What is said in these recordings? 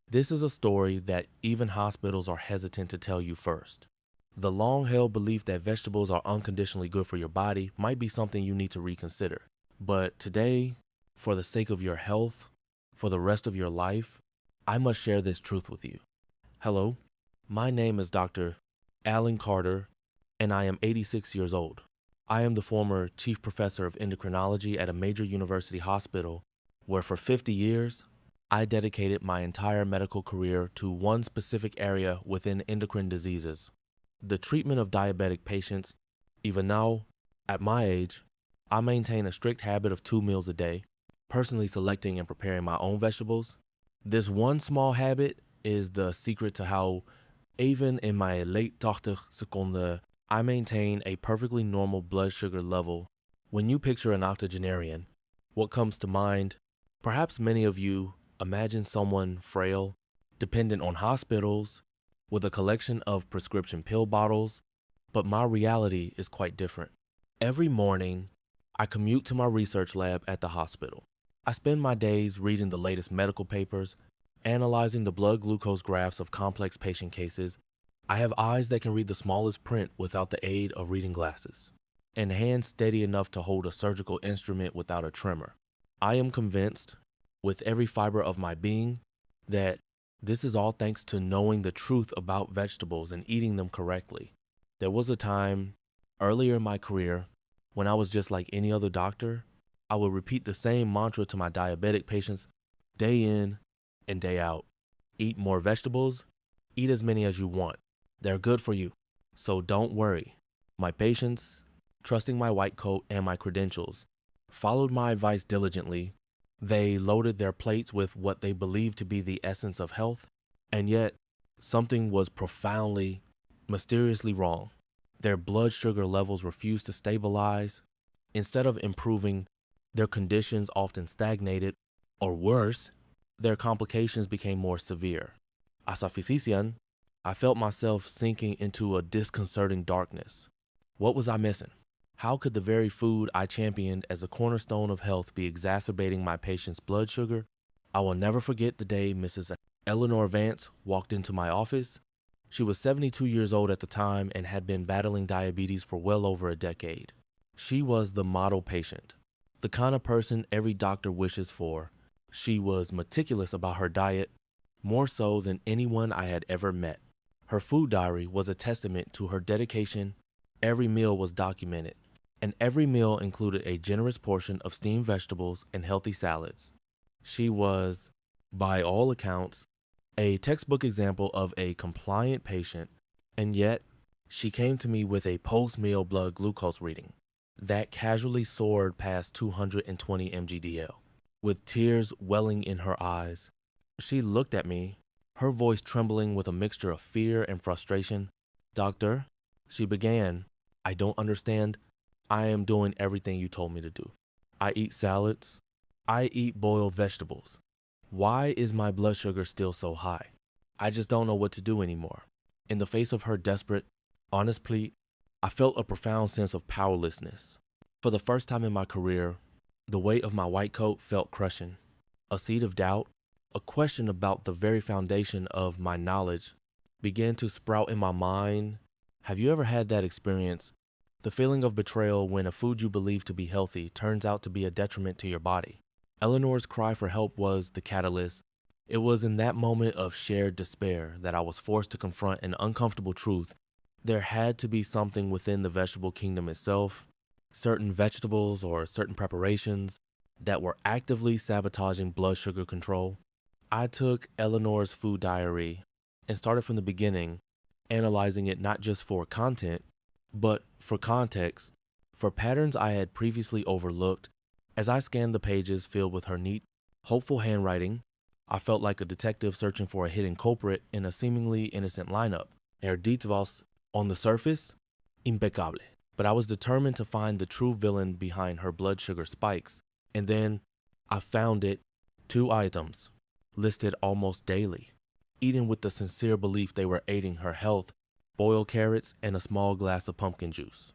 This is a story that even hospitals are hesitant to tell you first. The long-held belief that vegetables are unconditionally good for your body might be something you need to reconsider. But today, for the sake of your health, for the rest of your life, I must share this truth with you. Hello, my name is Dr. Alan Carter, and I am 86 years old. I am the former chief professor of endocrinology at a major university hospital where for 50 years, I dedicated my entire medical career to one specific area within endocrine diseases, the treatment of diabetic patients. Even now, at my age, I maintain a strict habit of 2 meals a day, personally selecting and preparing my own vegetables. This one small habit is the secret to how, even in my late 80 seconden, I maintain a perfectly normal blood sugar level. When you picture an octogenarian, what comes to mind? Perhaps many of you imagine someone frail, dependent on hospitals, with a collection of prescription pill bottles, but my reality is quite different. Every morning, I commute to my research lab at the hospital. I spend my days reading the latest medical papers, analyzing the blood glucose graphs of complex patient cases. I have eyes that can read the smallest print without the aid of reading glasses, and hands steady enough to hold a surgical instrument without a tremor. I am convinced, with every fiber of my being, that this is all thanks to knowing the truth about vegetables and eating them correctly. There was a time, earlier in my career, when I was just like any other doctor. I would repeat the same mantra to my diabetic patients day in and day out. Eat more vegetables, eat as many as you want. They're good for you, so don't worry. My patients, trusting my white coat and my credentials, followed my advice diligently. They loaded their plates with what they believed to be the essence of health, and yet something was profoundly, mysteriously wrong. Their blood sugar levels refused to stabilize. Instead of improving, their conditions often stagnated, or worse, their complications became more severe. As a physician, I felt myself sinking into a disconcerting darkness. What was I missing? How could the very food I championed as a cornerstone of health be exacerbating my patient's blood sugar? I will never forget the day Mrs. Eleanor Vance walked into my office. She was 72 years old at the time and had been battling diabetes for well over a decade. She was the model patient, the kind of person every doctor wishes for. She was meticulous about her diet, more so than anyone I had ever met. Her food diary was a testament to her dedication. Every meal was documented, and every meal included a generous portion of steamed vegetables and healthy salads. She was, by all accounts, a textbook example of a compliant patient, and yet she came to me with a post-meal blood glucose reading that casually soared past 220 mgdl. With tears welling in her eyes, she looked at me, her voice trembling with a mixture of fear and frustration. "Doctor," she began, "I don't understand. I am doing everything you told me to do. I eat salads. I eat boiled vegetables. Why is my blood sugar still so high? I just don't know what to do anymore." In the face of her desperate, honest plea, I felt a profound sense of powerlessness. For the first time in my career, the weight of my white coat felt crushing. A seed of doubt, a question about the very foundation of my knowledge, began to sprout in my mind. Have you ever had that experience? The feeling of betrayal when a food you believe to be healthy turns out to be a detriment to your body. Eleanor's cry for help was the catalyst. It was in that moment of shared despair that I was forced to confront an uncomfortable truth. There had to be something within the vegetable kingdom itself, certain vegetables or certain preparations that were actively sabotaging blood sugar control. I took Eleanor's food diary and started from the beginning, analyzing it not just for content, but for context, for patterns I had previously overlooked. As I scanned the pages filled with her neat, hopeful handwriting, I felt like a detective searching for a hidden culprit in a seemingly innocent lineup. Erudit was, on the surface, impeccable. But I was determined to find the true villain behind her blood sugar spikes. And then I found it. 2 items, listed almost daily, eaten with the sincere belief they were aiding her health: boiled carrots and a small glass of pumpkin juice.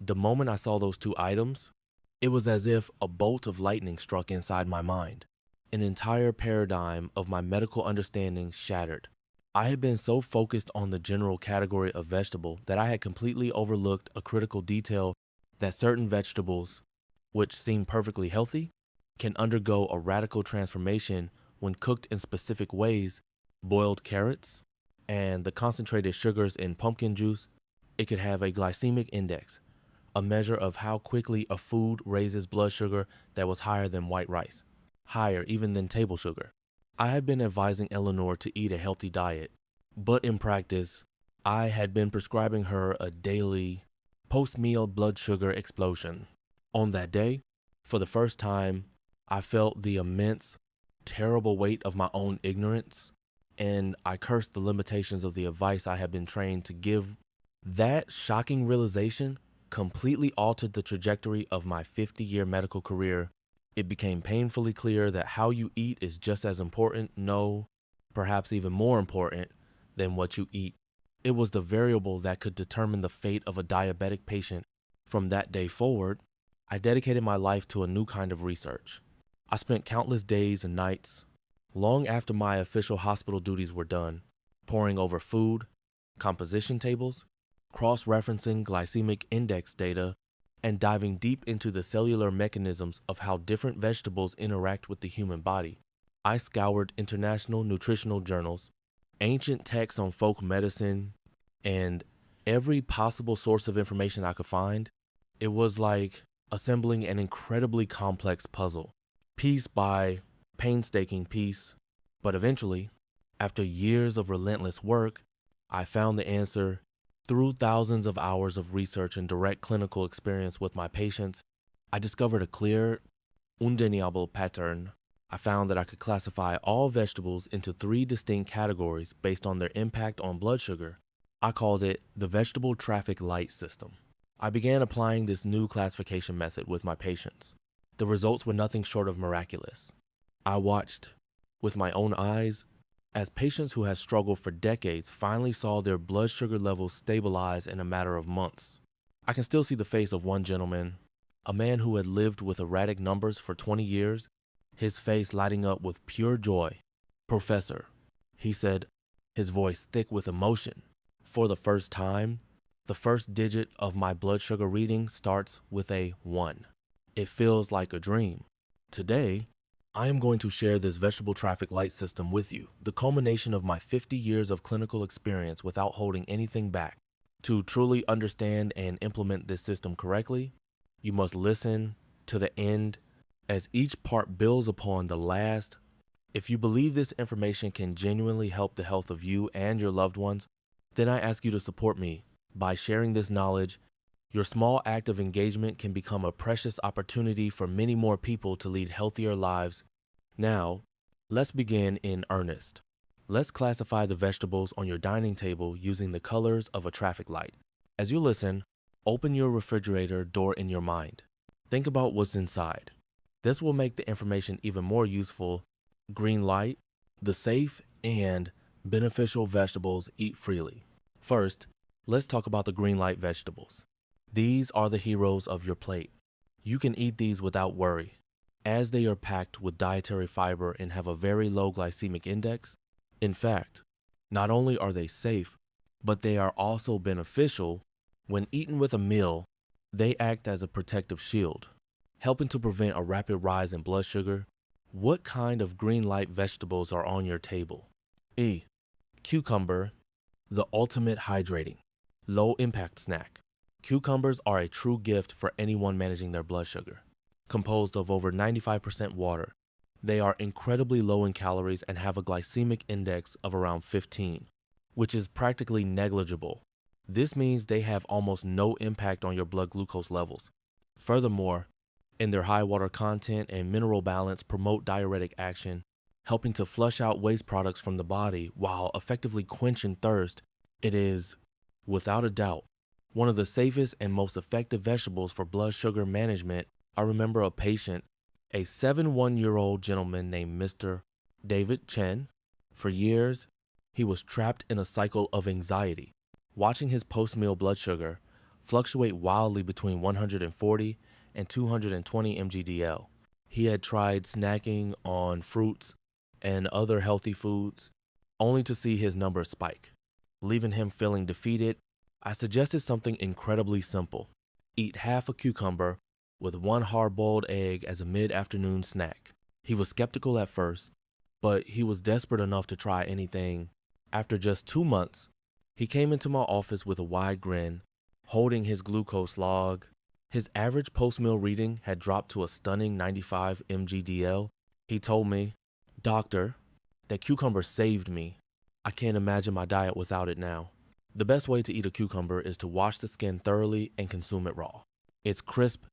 The moment I saw those 2 items, it was as if a bolt of lightning struck inside my mind. an entire paradigm of my medical understanding shattered. I had been so focused on the general category of vegetable that I had completely overlooked a critical detail that certain vegetables, which seem perfectly healthy, can undergo a radical transformation when cooked in specific ways. Boiled carrots and the concentrated sugars in pumpkin juice, it could have a glycemic index, a measure of how quickly a food raises blood sugar that was higher than white rice, higher even than table sugar. I had been advising Eleanor to eat a healthy diet, but in practice, I had been prescribing her a daily post-meal blood sugar explosion. On that day, for the first time, I felt the immense, terrible weight of my own ignorance, and I cursed the limitations of the advice I had been trained to give. That shocking realization completely altered the trajectory of my 50-year medical career. It became painfully clear that how you eat is just as important, no, perhaps even more important, than what you eat. It was the variable that could determine the fate of a diabetic patient. From that day forward, I dedicated my life to a new kind of research. I spent countless days and nights, long after my official hospital duties were done, poring over food, composition tables, cross-referencing glycemic index data, and diving deep into the cellular mechanisms of how different vegetables interact with the human body. I scoured international nutritional journals, ancient texts on folk medicine, and every possible source of information I could find. It was like assembling an incredibly complex puzzle, piece by painstaking piece. But eventually, after years of relentless work, I found the answer. Through thousands of hours of research and direct clinical experience with my patients, I discovered a clear, undeniable pattern. I found that I could classify all vegetables into 3 distinct categories based on their impact on blood sugar. I called it the vegetable traffic light system. I began applying this new classification method with my patients. The results were nothing short of miraculous. I watched, with my own eyes, as patients who had struggled for decades finally saw their blood sugar levels stabilize in a matter of months. I can still see the face of one gentleman, a man who had lived with erratic numbers for 20 years, his face lighting up with pure joy. "Professor," he said, his voice thick with emotion, "for the first time, the first digit of my blood sugar reading starts with a 1. It feels like a dream. Today, I am going to share this vegetable traffic light system with you, the culmination of my 50 years of clinical experience without holding anything back. To truly understand and implement this system correctly, you must listen to the end as each part builds upon the last. If you believe this information can genuinely help the health of you and your loved ones, then I ask you to support me by sharing this knowledge. Your small act of engagement can become a precious opportunity for many more people to lead healthier lives. Now, let's begin in earnest. Let's classify the vegetables on your dining table using the colors of a traffic light. As you listen, open your refrigerator door in your mind. Think about what's inside. This will make the information even more useful. Green light, the safe and beneficial vegetables eat freely. First, let's talk about the green light vegetables. These are the heroes of your plate. You can eat these without worry, as they are packed with dietary fiber and have a very low glycemic index. In fact, not only are they safe, but they are also beneficial. When eaten with a meal, they act as a protective shield, helping to prevent a rapid rise in blood sugar. What kind of green light vegetables are on your table? E. Cucumber, the ultimate hydrating, low impact snack. Cucumbers are a true gift for anyone managing their blood sugar. Composed of over 95% water, they are incredibly low in calories and have a glycemic index of around 15, which is practically negligible. This means they have almost no impact on your blood glucose levels. Furthermore, in their high water content and mineral balance promote diuretic action, helping to flush out waste products from the body while effectively quenching thirst. It is, without a doubt, one of the safest and most effective vegetables for blood sugar management. I remember a patient, a 71-year-old gentleman named Mr. David Chen. For years, he was trapped in a cycle of anxiety, watching his post-meal blood sugar fluctuate wildly between 140 and 220 mgdl. He had tried snacking on fruits and other healthy foods, only to see his numbers spike. Leaving him feeling defeated, I suggested something incredibly simple. Eat half a cucumber with one hard-boiled egg as a mid-afternoon snack. He was skeptical at first, but he was desperate enough to try anything. After just 2 months, he came into my office with a wide grin, holding his glucose log. His average post-meal reading had dropped to a stunning 95 mgdl. He told me, "Doctor, that cucumber saved me. I can't imagine my diet without it now." The best way to eat a cucumber is to wash the skin thoroughly and consume it raw. Its crisp,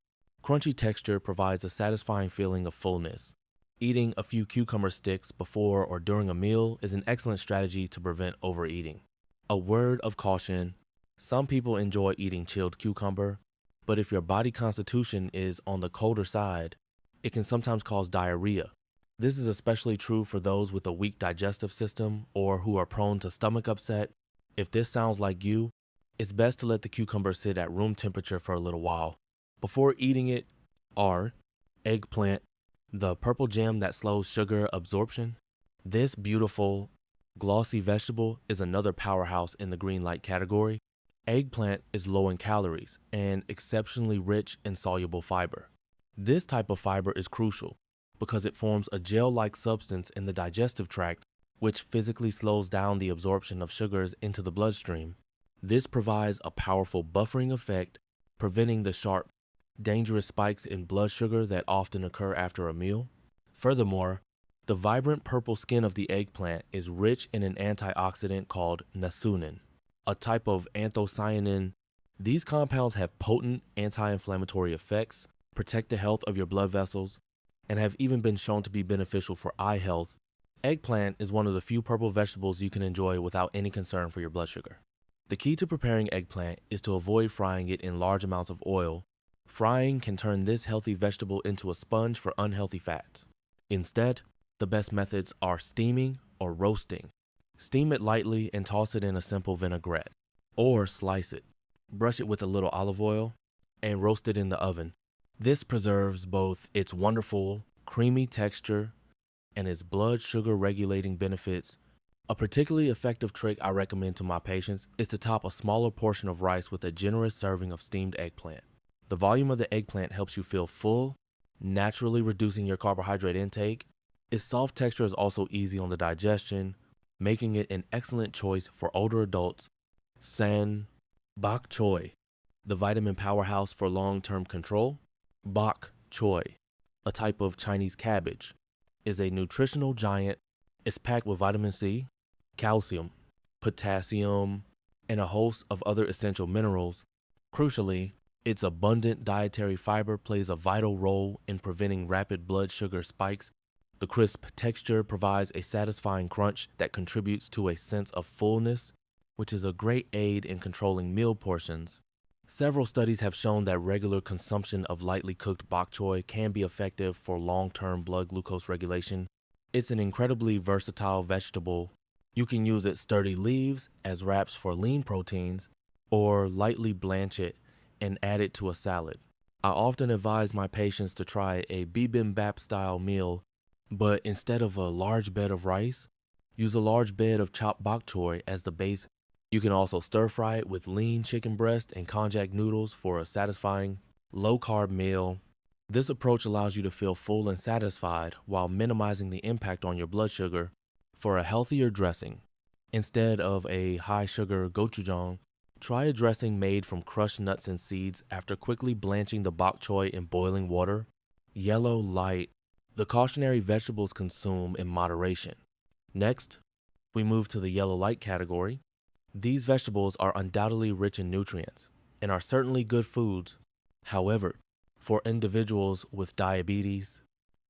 crunchy texture provides a satisfying feeling of fullness. Eating a few cucumber sticks before or during a meal is an excellent strategy to prevent overeating. A word of caution: some people enjoy eating chilled cucumber, but if your body constitution is on the colder side, it can sometimes cause diarrhea. This is especially true for those with a weak digestive system or who are prone to stomach upset. If this sounds like you, it's best to let the cucumber sit at room temperature for a little while. Before eating it are eggplant, the purple gem that slows sugar absorption. This beautiful, glossy vegetable is another powerhouse in the green light category. Eggplant is low in calories and exceptionally rich in soluble fiber. This type of fiber is crucial because it forms a gel-like substance in the digestive tract, which physically slows down the absorption of sugars into the bloodstream. This provides a powerful buffering effect, preventing the sharp, dangerous spikes in blood sugar that often occur after a meal. Furthermore, the vibrant purple skin of the eggplant is rich in an antioxidant called nasunin, a type of anthocyanin. These compounds have potent anti-inflammatory effects, protect the health of your blood vessels, and have even been shown to be beneficial for eye health. Eggplant is one of the few purple vegetables you can enjoy without any concern for your blood sugar. The key to preparing eggplant is to avoid frying it in large amounts of oil. Frying can turn this healthy vegetable into a sponge for unhealthy fats. Instead, the best methods are steaming or roasting. Steam it lightly and toss it in a simple vinaigrette, or slice it. Brush it with a little olive oil and roast it in the oven. This preserves both its wonderful, creamy texture and its blood sugar regulating benefits. A particularly effective trick I recommend to my patients is to top a smaller portion of rice with a generous serving of steamed eggplant. The volume of the eggplant helps you feel full, naturally reducing your carbohydrate intake. Its soft texture is also easy on the digestion, making it an excellent choice for older adults. San bok choy, the vitamin powerhouse for long-term control. Bok choy, a type of Chinese cabbage, is a nutritional giant. It's packed with vitamin C, calcium, potassium, and a host of other essential minerals. Crucially, its abundant dietary fiber plays a vital role in preventing rapid blood sugar spikes. The crisp texture provides a satisfying crunch that contributes to a sense of fullness, which is a great aid in controlling meal portions. Several studies have shown that regular consumption of lightly cooked bok choy can be effective for long-term blood glucose regulation. It's an incredibly versatile vegetable. You can use its sturdy leaves as wraps for lean proteins, or lightly blanch it and add it to a salad. I often advise my patients to try a bibimbap style meal, but instead of a large bed of rice, use a large bed of chopped bok choy as the base. You can also stir fry it with lean chicken breast and konjac noodles for a satisfying, low-carb meal. This approach allows you to feel full and satisfied while minimizing the impact on your blood sugar. For a healthier dressing, instead of a high-sugar gochujang, try a dressing made from crushed nuts and seeds after quickly blanching the bok choy in boiling water. Yellow light. The cautionary vegetables consume in moderation. Next, we move to the yellow light category. These vegetables are undoubtedly rich in nutrients and are certainly good foods. However, for individuals with diabetes,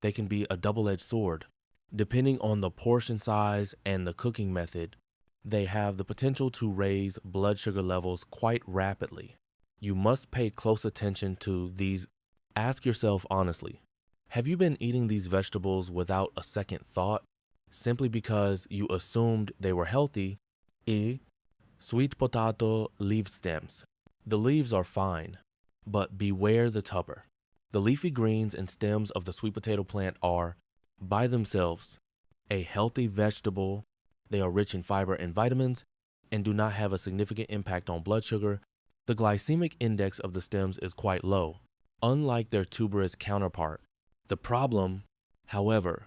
they can be a double-edged sword. Depending on the portion size and the cooking method, they have the potential to raise blood sugar levels quite rapidly. You must pay close attention to these. Ask yourself honestly, have you been eating these vegetables without a second thought, simply because you assumed they were healthy? Sweet potato leaf stems. The leaves are fine, but beware the tupper. The leafy greens and stems of the sweet potato plant are, by themselves, a healthy vegetable. They are rich in fiber and vitamins and do not have a significant impact on blood sugar. The glycemic index of the stems is quite low, unlike their tuberous counterpart. The problem, however,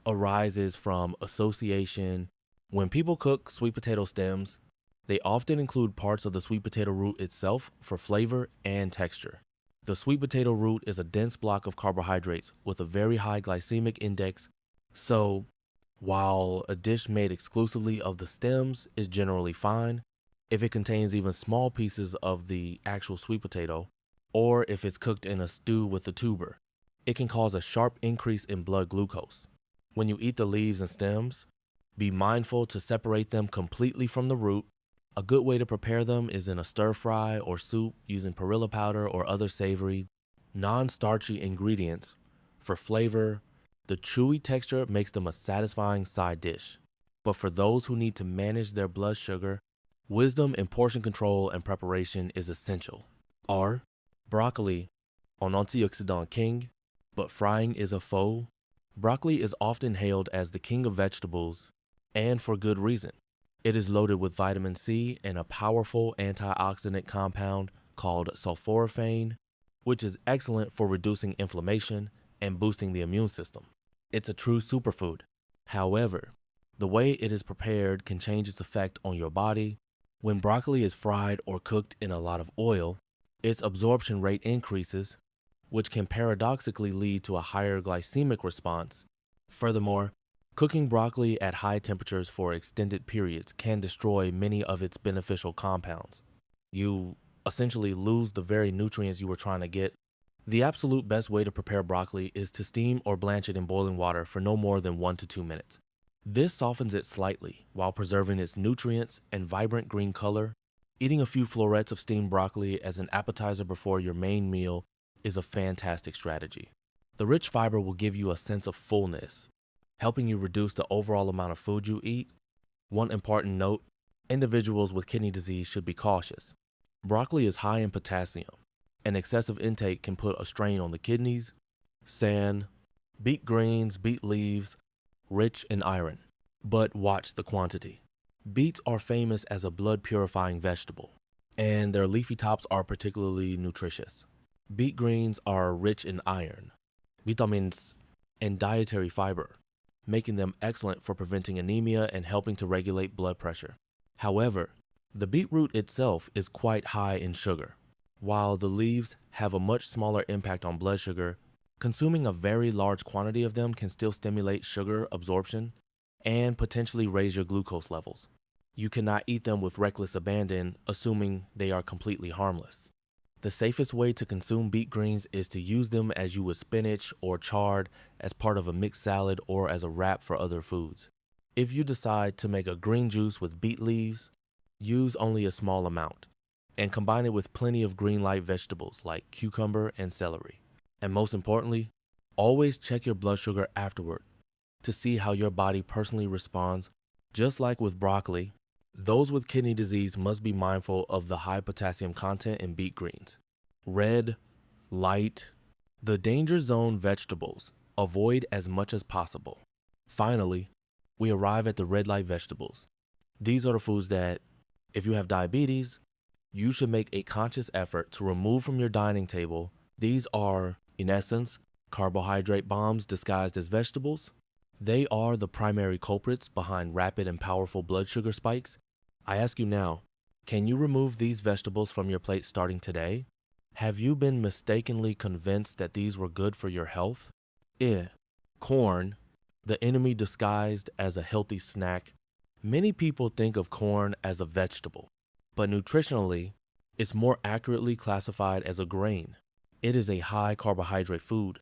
arises from association. When people cook sweet potato stems, they often include parts of the sweet potato root itself for flavor and texture. The sweet potato root is a dense block of carbohydrates with a very high glycemic index, so while a dish made exclusively of the stems is generally fine, if it contains even small pieces of the actual sweet potato, or if it's cooked in a stew with the tuber, it can cause a sharp increase in blood glucose. When you eat the leaves and stems, be mindful to separate them completely from the root. A good way to prepare them is in a stir fry or soup using perilla powder or other savory, non-starchy ingredients. For flavor, the chewy texture makes them a satisfying side dish. But for those who need to manage their blood sugar, wisdom in portion control and preparation is essential. R. Broccoli, un antioxidant king, but frying is a foe. Broccoli is often hailed as the king of vegetables, and for good reason. It is loaded with vitamin C and a powerful antioxidant compound called sulforaphane, which is excellent for reducing inflammation and boosting the immune system. It's a true superfood. However, the way it is prepared can change its effect on your body. When broccoli is fried or cooked in a lot of oil, its absorption rate increases, which can paradoxically lead to a higher glycemic response. Furthermore, cooking broccoli at high temperatures for extended periods can destroy many of its beneficial compounds. You essentially lose the very nutrients you were trying to get. The absolute best way to prepare broccoli is to steam or blanch it in boiling water for no more than 1 to 2 minutes. This softens it slightly while preserving its nutrients and vibrant green color. Eating a few florets of steamed broccoli as an appetizer before your main meal is a fantastic strategy. The rich fiber will give you a sense of fullness, helping you reduce the overall amount of food you eat. One important note, individuals with kidney disease should be cautious. Broccoli is high in potassium, and excessive intake can put a strain on the kidneys. Sand, beet greens, beet leaves, rich in iron. But watch the quantity. Beets are famous as a blood purifying vegetable, and their leafy tops are particularly nutritious. Beet greens are rich in iron, vitamins, and dietary fiber, making them excellent for preventing anemia and helping to regulate blood pressure. However, the beetroot itself is quite high in sugar. While the leaves have a much smaller impact on blood sugar, consuming a very large quantity of them can still stimulate sugar absorption and potentially raise your glucose levels. You cannot eat them with reckless abandon, assuming they are completely harmless. The safest way to consume beet greens is to use them as you would spinach or chard as part of a mixed salad or as a wrap for other foods. If you decide to make a green juice with beet leaves, use only a small amount and combine it with plenty of green light vegetables like cucumber and celery. And most importantly, always check your blood sugar afterward to see how your body personally responds. Just like with broccoli, those with kidney disease must be mindful of the high potassium content in beet greens. Red, light, the danger zone vegetables, avoid as much as possible. Finally, we arrive at the red light vegetables. These are the foods that, if you have diabetes, you should make a conscious effort to remove from your dining table. These are, in essence, carbohydrate bombs disguised as vegetables. They are the primary culprits behind rapid and powerful blood sugar spikes. I ask you now, can you remove these vegetables from your plate starting today? Have you been mistakenly convinced that these were good for your health? Corn, the enemy disguised as a healthy snack. Many people think of corn as a vegetable, but nutritionally, it's more accurately classified as a grain. It is a high carbohydrate food,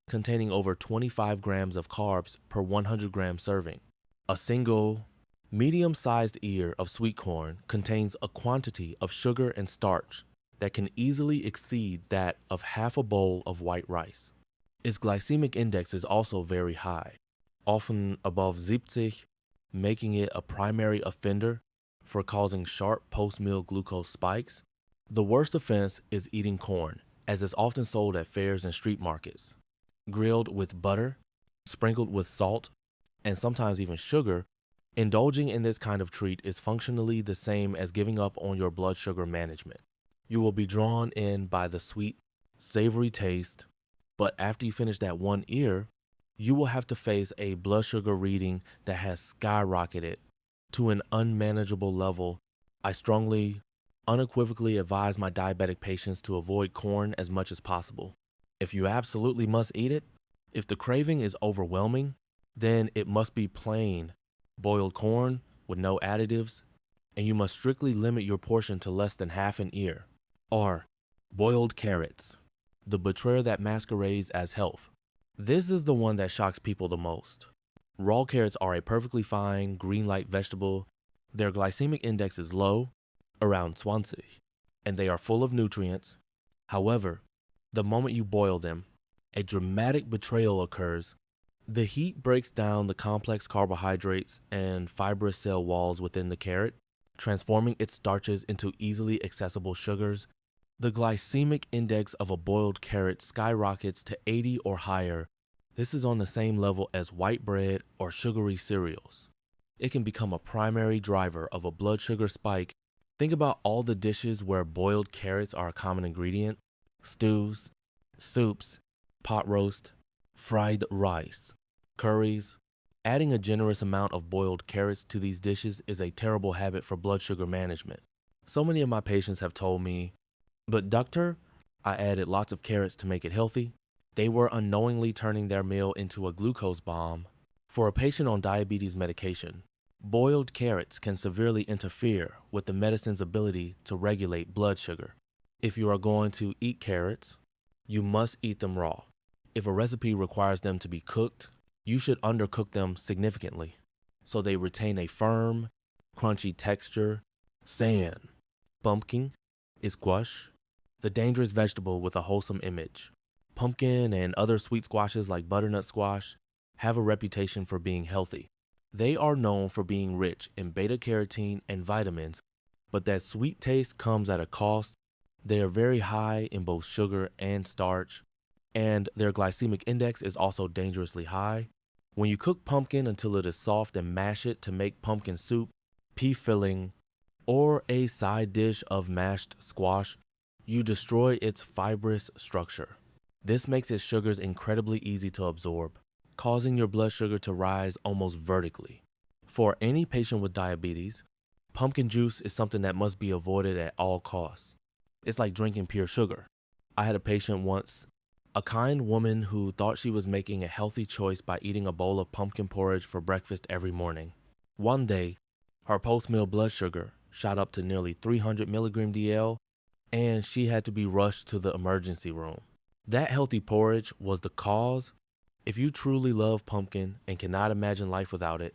containing over 25 grams of carbs per 100 gram serving. A single, medium-sized ear of sweet corn contains a quantity of sugar and starch that can easily exceed that of half a bowl of white rice. Its glycemic index is also very high, often above 70, making it a primary offender for causing sharp post-meal glucose spikes. The worst offense is eating corn as it's often sold at fairs and street markets. Grilled with butter, sprinkled with salt, and sometimes even sugar, indulging in this kind of treat is functionally the same as giving up on your blood sugar management. You will be drawn in by the sweet, savory taste, but after you finish that one ear, you will have to face a blood sugar reading that has skyrocketed to an unmanageable level. I strongly, unequivocally advise my diabetic patients to avoid corn as much as possible. If you absolutely must eat it, if the craving is overwhelming, then it must be plain, boiled corn with no additives, and you must strictly limit your portion to less than half an ear. Or boiled carrots, the betrayer that masquerades as health. This is the one that shocks people the most. Raw carrots are a perfectly fine green light vegetable. Their glycemic index is low, around 20, and they are full of nutrients. However, the moment you boil them, a dramatic betrayal occurs. The heat breaks down the complex carbohydrates and fibrous cell walls within the carrot, transforming its starches into easily accessible sugars. The glycemic index of a boiled carrot skyrockets to 80 or higher. This is on the same level as white bread or sugary cereals. It can become a primary driver of a blood sugar spike. Think about all the dishes where boiled carrots are a common ingredient: stews, soups, pot roast, fried rice, curries. Adding a generous amount of boiled carrots to these dishes is a terrible habit for blood sugar management. So many of my patients have told me, "But doctor, I added lots of carrots to make it healthy." They were unknowingly turning their meal into a glucose bomb. For a patient on diabetes medication, boiled carrots can severely interfere with the medicine's ability to regulate blood sugar. If you are going to eat carrots, you must eat them raw. If a recipe requires them to be cooked, you should undercook them significantly so they retain a firm, crunchy texture. Sand, pumpkin, squash, the dangerous vegetable with a wholesome image. Pumpkin and other sweet squashes like butternut squash have a reputation for being healthy. They are known for being rich in beta carotene and vitamins, but that sweet taste comes at a cost. They are very high in both sugar and starch, and their glycemic index is also dangerously high. When you cook pumpkin until it is soft and mash it to make pumpkin soup, pea filling, or a side dish of mashed squash, you destroy its fibrous structure. This makes its sugars incredibly easy to absorb, causing your blood sugar to rise almost vertically. For any patient with diabetes, pumpkin juice is something that must be avoided at all costs. It's like drinking pure sugar. I had a patient once, a kind woman who thought she was making a healthy choice by eating a bowl of pumpkin porridge for breakfast every morning. One day, her post-meal blood sugar shot up to nearly 300 milligram DL, and she had to be rushed to the emergency room. That healthy porridge was the cause. If you truly love pumpkin and cannot imagine life without it,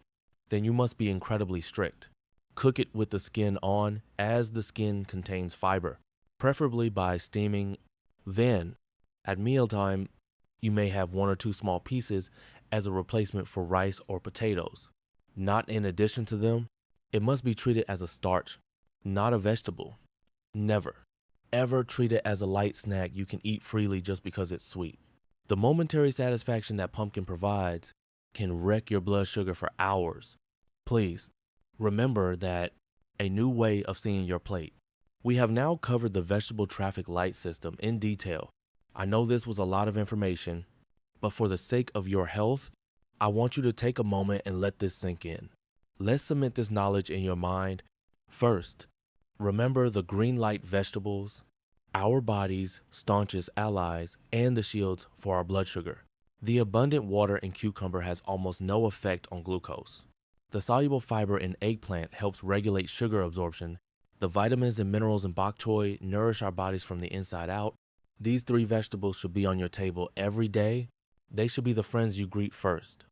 then you must be incredibly strict. Cook it with the skin on, as the skin contains fiber, preferably by steaming. Then, at mealtime, you may have one or two small pieces as a replacement for rice or potatoes. Not in addition to them. It must be treated as a starch, not a vegetable. Never, ever treat it as a light snack you can eat freely just because it's sweet. The momentary satisfaction that pumpkin provides can wreck your blood sugar for hours. Please, remember that a new way of seeing your plate. We have now covered the vegetable traffic light system in detail. I know this was a lot of information, but for the sake of your health, I want you to take a moment and let this sink in. Let's cement this knowledge in your mind. First, remember the green light vegetables, our body's staunchest allies, and the shields for our blood sugar. The abundant water in cucumber has almost no effect on glucose. The soluble fiber in eggplant helps regulate sugar absorption. The vitamins and minerals in bok choy nourish our bodies from the inside out. These 3 vegetables should be on your table every day. They should be the friends you greet first,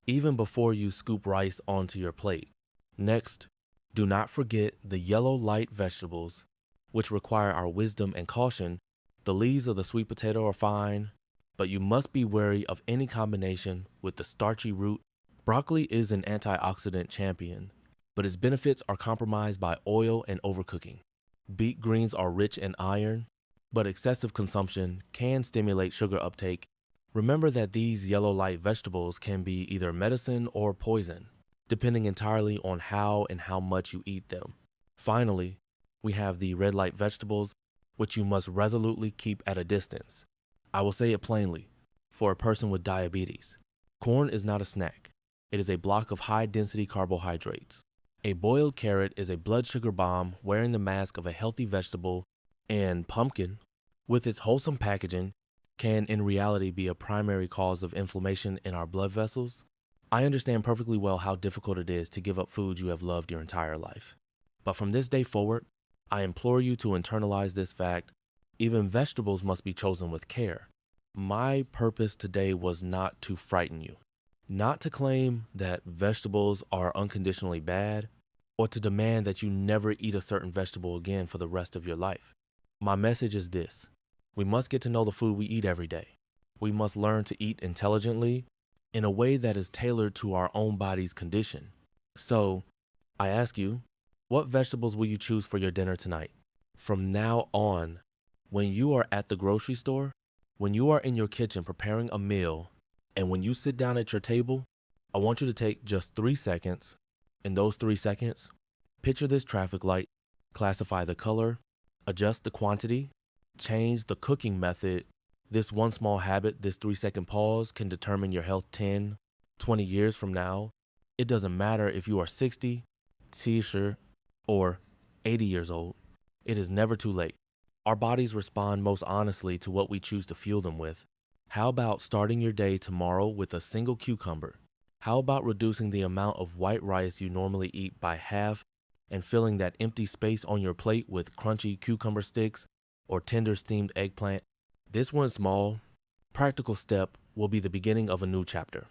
even before you scoop rice onto your plate. Next, do not forget the yellow light vegetables, which require our wisdom and caution. The leaves of the sweet potato are fine, but you must be wary of any combination with the starchy root. Broccoli is an antioxidant champion, but its benefits are compromised by oil and overcooking. Beet greens are rich in iron. but excessive consumption can stimulate sugar uptake. Remember that these yellow light vegetables can be either medicine or poison, depending entirely on how and how much you eat them. Finally, we have the red light vegetables, which you must resolutely keep at a distance. I will say it plainly, for a person with diabetes, corn is not a snack. It is a block of high-density carbohydrates. A boiled carrot is a blood sugar bomb wearing the mask of a healthy vegetable, and pumpkin, with its wholesome packaging, can in reality be a primary cause of inflammation in our blood vessels. I understand perfectly well how difficult it is to give up foods you have loved your entire life. But from this day forward, I implore you to internalize this fact: even vegetables must be chosen with care. My purpose today was not to frighten you, not to claim that vegetables are unconditionally bad, or to demand that you never eat a certain vegetable again for the rest of your life. My message is this: we must get to know the food we eat every day. We must learn to eat intelligently in a way that is tailored to our own body's condition. So, I ask you, what vegetables will you choose for your dinner tonight? From now on, when you are at the grocery store, when you are in your kitchen preparing a meal, and when you sit down at your table, I want you to take just 3 seconds. In those 3 seconds, picture this traffic light, classify the color, adjust the quantity, change the cooking method. This one small habit, this 3-second pause, can determine your health 10, 20 years from now. It doesn't matter if you are 60, t-shirt, or 80 years old. It is never too late. Our bodies respond most honestly to what we choose to fuel them with. How about starting your day tomorrow with a single cucumber? How about reducing the amount of white rice you normally eat by half and filling that empty space on your plate with crunchy cucumber sticks or tender steamed eggplant? This one small, practical step will be the beginning of a new chapter.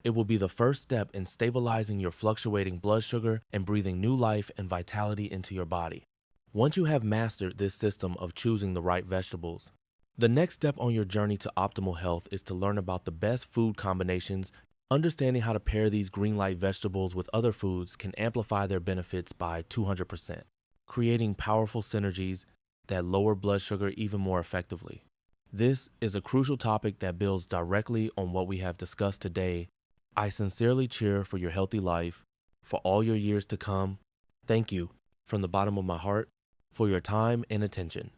It will be the first step in stabilizing your fluctuating blood sugar and breathing new life and vitality into your body. Once you have mastered this system of choosing the right vegetables, the next step on your journey to optimal health is to learn about the best food combinations. Understanding how to pair these green light vegetables with other foods can amplify their benefits by 200%, creating powerful synergies that lower blood sugar even more effectively. This is a crucial topic that builds directly on what we have discussed today. I sincerely cheer for your healthy life, for all your years to come. Thank you, from the bottom of my heart, for your time and attention.